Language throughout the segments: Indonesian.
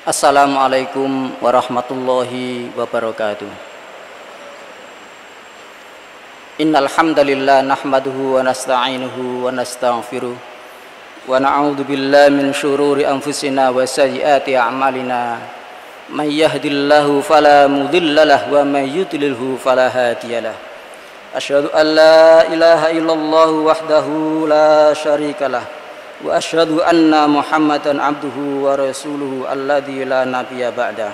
Assalamualaikum warahmatullahi wabarakatuh. Innal hamdalillah nahmaduhu wa nasta'inuhu wa nastaghfiruh wa na'udzu billahi min syururi anfusina wa sayyiati a'malina. May yahdihillahu fala mudilla lahu wa may yudlilhu fala hadiyalah. Asyhadu an la ilaha illallah wahdahu la syarikalah wa asyhadu anna Muhammadan abduhu wa rasuluhu alladzi la nabiyya ba'da.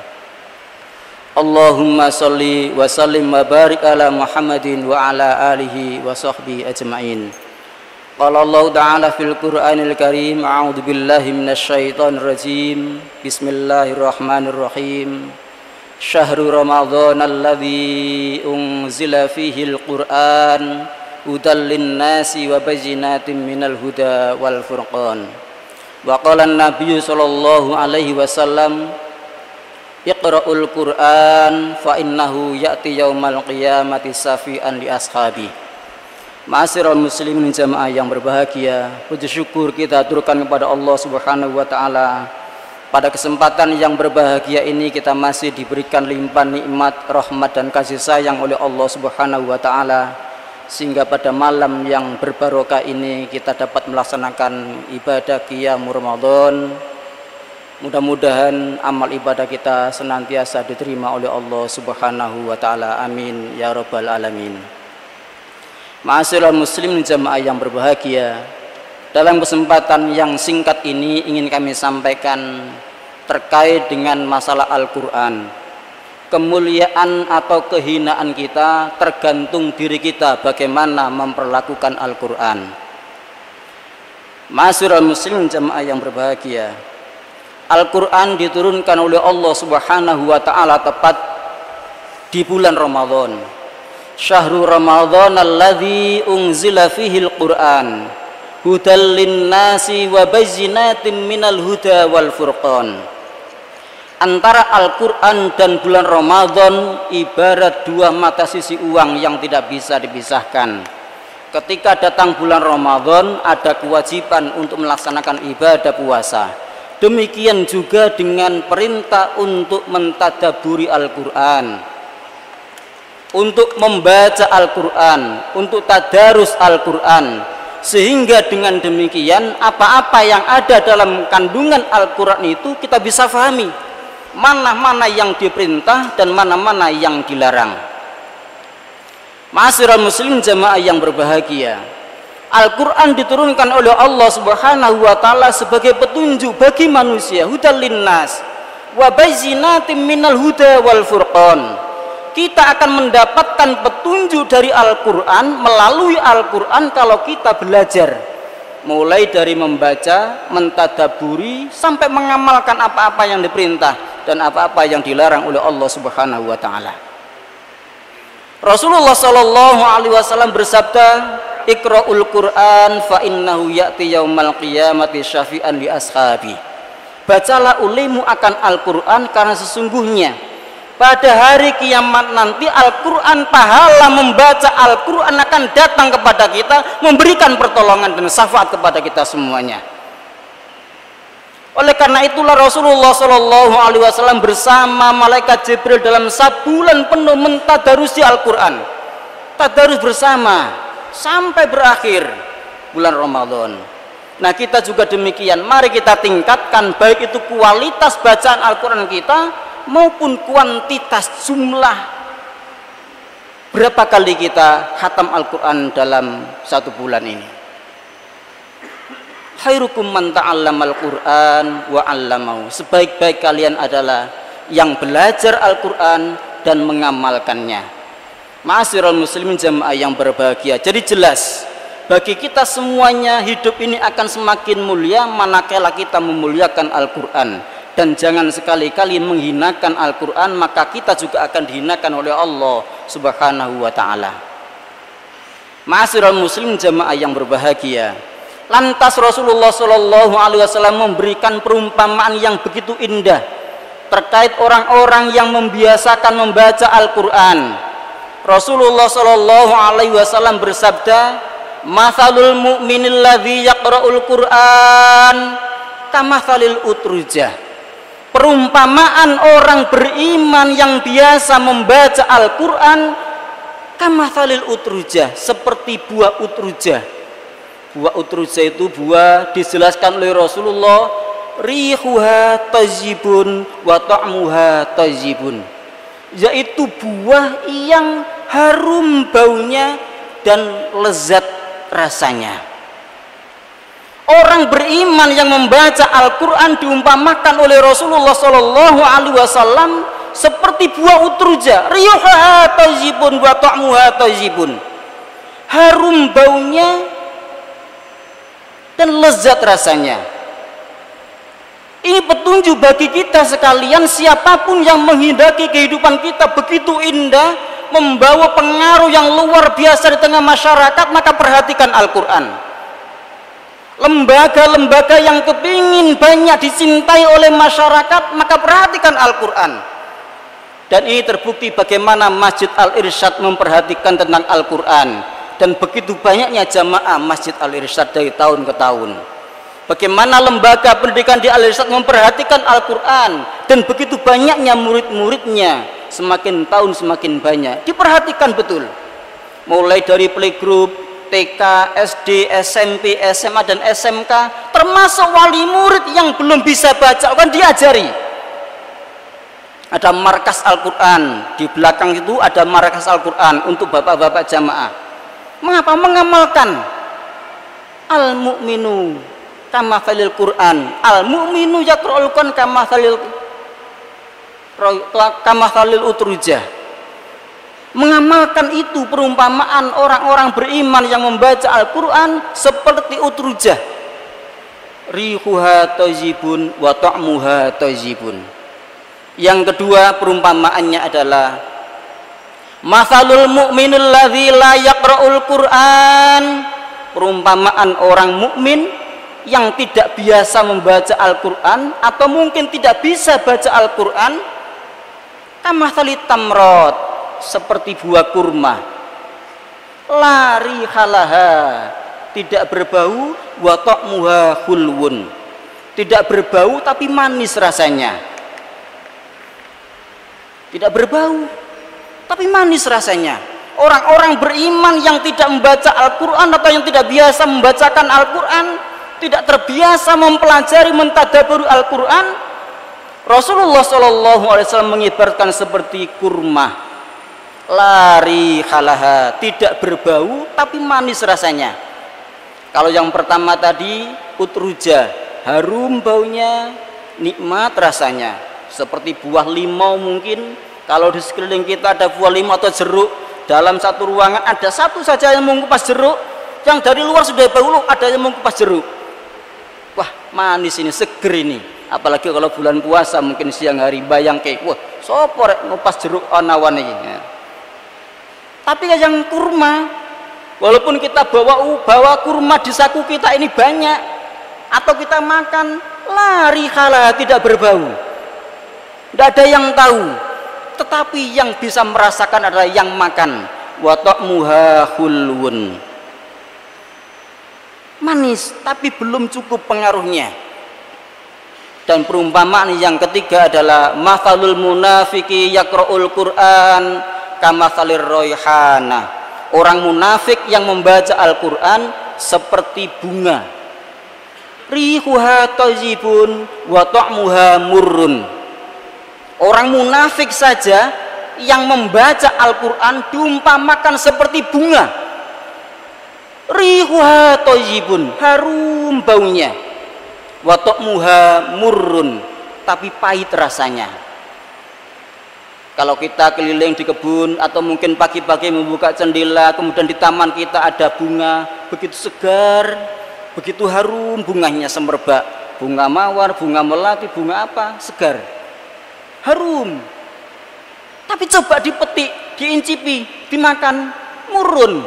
Allahumma shalli wa sallim wa barik ala Muhammadin wa ala alihi wa sahbihi ajma'in. Qala Allah ta'ala fil Qur'anil Karim, a'udzu billahi minasy syaithanir rajim. Bismillahirrahmanirrahim. Syahrul Ramadhan alladzi unzila fihil Qur'an hudal linnasi wa bayyinatin minal huda wal furqan. Wa qala an-nabiy sallallahu alaihi wasallam, iqra'ul Qur'an fa innahu ya'ti yaumal qiyamati safi'an li ashabi. Ma'asyiral muslimin jamaah yang berbahagia, puji syukur kita aturkan kepada Allah Subhanahu wa taala. Pada kesempatan yang berbahagia ini kita masih diberikan limpahan nikmat, rahmat dan kasih sayang oleh Allah Subhanahu wa taala, sehingga pada malam yang berbarokah ini kita dapat melaksanakan ibadah qiyamul Ramadan. Mudah-mudahan amal ibadah kita senantiasa diterima oleh Allah Subhanahu wa taala. Amin ya rabbal alamin. Ma'asyiral muslimin jamaah yang berbahagia, dalam kesempatan yang singkat ini ingin kami sampaikan terkait dengan masalah Al-Qur'an. Kemuliaan atau kehinaan kita tergantung diri kita bagaimana memperlakukan Al-Qur'an. Ma'asyiral muslimin jamaah yang berbahagia, Al-Qur'an diturunkan oleh Allah Subhanahu wa taala tepat di bulan Ramadan. Syahrul Ramadhan alladzi unzila fihil Qur'an hudal linnasi wa bayyinatin minal huda wal furqan. Antara Al-Qur'an dan bulan Ramadan ibarat dua mata sisi uang yang tidak bisa dipisahkan. Ketika datang bulan Ramadan ada kewajiban untuk melaksanakan ibadah puasa. Demikian juga dengan perintah untuk mentadaburi Al-Qur'an, untuk membaca Al-Qur'an, untuk tadarus Al-Qur'an, sehingga dengan demikian apa-apa yang ada dalam kandungan Al-Qur'an itu kita bisa fahami mana-mana yang diperintah dan mana-mana yang dilarang. Ma'asyiral muslimin jamaah yang berbahagia, Al-Qur'an diturunkan oleh Allah Subhanahu wa taala sebagai petunjuk bagi manusia, hudal linnas wa bayyinatin minal huda wal furqan. Kita akan mendapatkan petunjuk dari Al-Qur'an, melalui Al-Qur'an kalau kita belajar, mulai dari membaca, mentadaburi sampai mengamalkan apa-apa yang diperintah dan apa-apa yang dilarang oleh Allah Subhanahu wa taala. Rasulullah sallallahu alaihi wasallam bersabda, iqra'ul Qur'an fa innahu ya'ti yaumal qiyamati syafi'an li ashabi. Bacalah olehmu akan Al-Qur'an karena sesungguhnya pada hari kiamat nanti Al-Qur'an, pahala membaca Al-Qur'an akan datang kepada kita, memberikan pertolongan dan syafaat kepada kita semuanya. Oleh karena itulah Rasulullah sallallahu alaihi wasallam bersama malaikat Jibril dalam sebulan penuh mentadarusi Al-Qur'an. Tadarus bersama sampai berakhir bulan Ramadan. Nah, kita juga demikian. Mari kita tingkatkan baik itu kualitas bacaan Al-Qur'an kita maupun kuantitas jumlah. Berapa kali kita khatam Al-Qur'an dalam satu bulan ini? Khairukum man ta'allamal Qur'an wa 'allamahu. Sebaik-baik kalian adalah yang belajar Al-Qur'an dan mengamalkannya. Ma'asyiral muslimin jamaah yang berbahagia, jadi jelas bagi kita semuanya hidup ini akan semakin mulia manakala kita memuliakan Al-Qur'an. Dan jangan sekali-kali menghinakan Al-Qur'an, maka kita juga akan dihinakan oleh Allah Subhanahu wa taala. Ma'asyiral muslimin jamaah yang berbahagia, lantas Rasulullah sallallahu alaihi wasallam memberikan perumpamaan yang begitu indah terkait orang-orang yang membiasakan membaca Al-Qur'an. Rasulullah sallallahu alaihi wasallam bersabda, "Matsalul mu'minil ladzi yaqra'ul Qur'an kamatsalil utrujah Perumpamaan orang beriman yang biasa membaca Al-Quran kamathalil utrujah, seperti buah utrujah. Buah utrujah itu buah dijelaskan oleh Rasulullah, rihuha tajibun wa ta'muha tajibun, yaitu buah yang harum baunya dan lezat rasanya. Orang beriman yang membaca Al-Quran diumpamakan oleh Rasulullah Sallallahu Alaihi Wasallam seperti buah utruja, riuha tajibun wa ta'muha tajibun, harum baunya dan lezat rasanya. Ini petunjuk bagi kita sekalian, siapapun yang menghendaki kehidupan kita begitu indah, membawa pengaruh yang luar biasa di tengah masyarakat, maka perhatikan Al-Quran. Lembaga-lembaga yang kepingin banyak dicintai oleh masyarakat, maka perhatikan Al-Quran. Dan ini terbukti bagaimana Masjid Al-Irsyad memperhatikan tentang Al-Quran, dan begitu banyaknya jamaah Masjid Al-Irsyad dari tahun ke tahun. Bagaimana lembaga pendidikan di Al-Irsyad memperhatikan Al-Quran, dan begitu banyaknya murid-muridnya, semakin tahun semakin banyak diperhatikan betul, mulai dari playgroup, TK, SD, SMP, SMA, dan SMK, termasuk wali murid yang belum bisa baca kan diajari. Ada markas Al-Quran, di belakang itu ada markas Al-Quran untuk bapak-bapak jamaah. Mengapa? Mengamalkan al-mu'minu kama falil Quran, al-mu'minu yaqra'ul Quran kama falil utrujah. Mengamalkan itu perumpamaan orang-orang beriman yang membaca Al-Quran seperti utrujah, rihuha tajibun wa ta'muha tajibun. Yang kedua perumpamaannya adalah mathalul mu'minil ladzi la yaqra'ul Quran, perumpamaan orang mukmin yang tidak biasa membaca Al-Quran atau mungkin tidak bisa baca Al-Quran, kamathalit tamrot, seperti buah kurma, lari halaha, tidak berbau, wa ta'muha khulwun, tidak berbau tapi manis rasanya. Tidak berbau tapi manis rasanya. Orang-orang beriman yang tidak membaca Al-Quran atau yang tidak biasa membacakan Al-Quran, tidak terbiasa mempelajari mentadabburi Al-Quran, Rasulullah SAW mengibaratkan seperti kurma, lari halaha, tidak berbau tapi manis rasanya. Kalau yang pertama tadi utruja, harum baunya, nikmat rasanya, seperti buah limau. Mungkin kalau di sekeliling kita ada buah limau atau jeruk, dalam satu ruangan ada satu saja yang mengupas jeruk, yang dari luar sudah bau, ada yang mengupas jeruk. Wah, manis ini, seger ini. Apalagi kalau bulan puasa, mungkin siang hari bayang kayak, wah sopor ngupas jeruk onawan ini ya. Tapi yang kurma, walaupun kita bawa kurma di saku kita ini banyak, atau kita makan, lari halah, tidak berbau, tidak ada yang tahu. Tetapi yang bisa merasakan adalah yang makan. Wa ta'muha khulwun, manis tapi belum cukup pengaruhnya. Dan perumpamaan yang ketiga adalah mathalul munafiki yaqra'ul Quran kamathalir royhana, orang munafik yang membaca Al-Quran seperti bunga, rihuha tajibun wa ta'muha murrun. Orang munafik saja yang membaca Al-Quran diumpamakan seperti bunga, rihuha tajibun, harum baunya, wa ta'muha murrun, tapi pahit rasanya. Kalau kita keliling di kebun atau mungkin pagi-pagi membuka jendela, kemudian di taman kita ada bunga, begitu segar, begitu harum bunganya, semerbak, bunga mawar, bunga melati, bunga apa, segar, harum. Tapi coba dipetik, diincipi, dimakan, murun,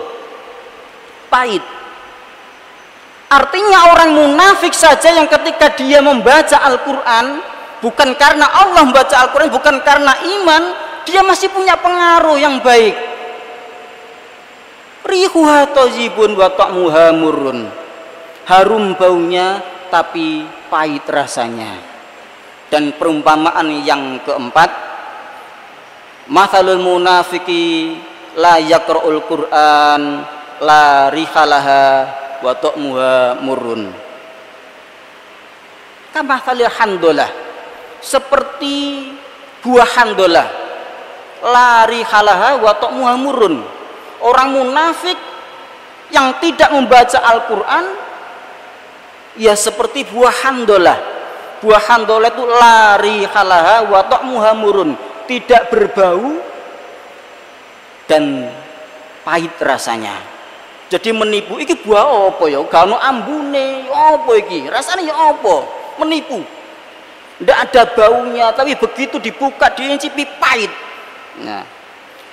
pahit. Artinya orang munafik saja yang ketika dia membaca Al-Quran, bukan karena Allah membaca Al-Quran, bukan karena iman, dia masih punya pengaruh yang baik. Rihuha tajibun wa ta'muha murrun, harum baunya tapi pahit rasanya. Dan perumpamaan yang keempat, mathalul munafiki la yaqra'ul Qur'an la rihalaha wa ta'muha murrun. Kamathalil handolah, seperti buah handolah, la rihalaha wa ta'muha murrun. Orang munafik yang tidak membaca Al-Qur'an ya seperti buah handolah. Buah handolah itu la rihalaha wa ta'muha murrun, tidak berbau dan pahit rasanya. Jadi menipu iki buah apa ya? Gak ono ambune, apa iki? Rasanya ya apa? Menipu. Ndak ada baunya, tapi begitu dibuka diincipi pahit. Nah,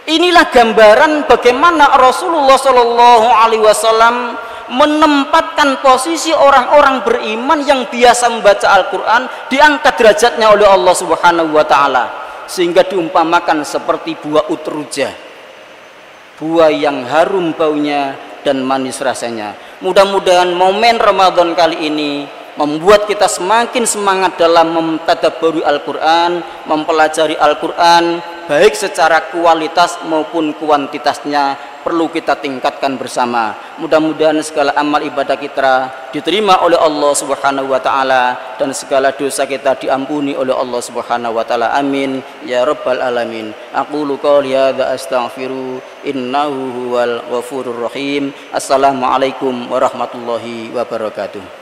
inilah gambaran bagaimana Rasulullah Shallallahu alaihi wasallam menempatkan posisi orang-orang beriman yang biasa membaca Al-Qur'an, diangkat derajatnya oleh Allah Subhanahu wa taala sehingga diumpamakan seperti buah utrujah, buah yang harum baunya dan manis rasanya. Mudah-mudahan momen Ramadan kali ini membuat kita semakin semangat dalam mentadabburi Al-Qur'an, mempelajari Al-Qur'an, baik secara kualitas maupun kuantitasnya perlu kita tingkatkan bersama. Mudah-mudahan segala amal ibadah kita diterima oleh Allah Subhanahu wa taala dan segala dosa kita diampuni oleh Allah Subhanahu wa taala. Amin ya rabbal alamin. Aqulu qouli hadza astaghfiru innahu huwal ghafurur rahim. Assalamualaikum warahmatullahi wabarakatuh.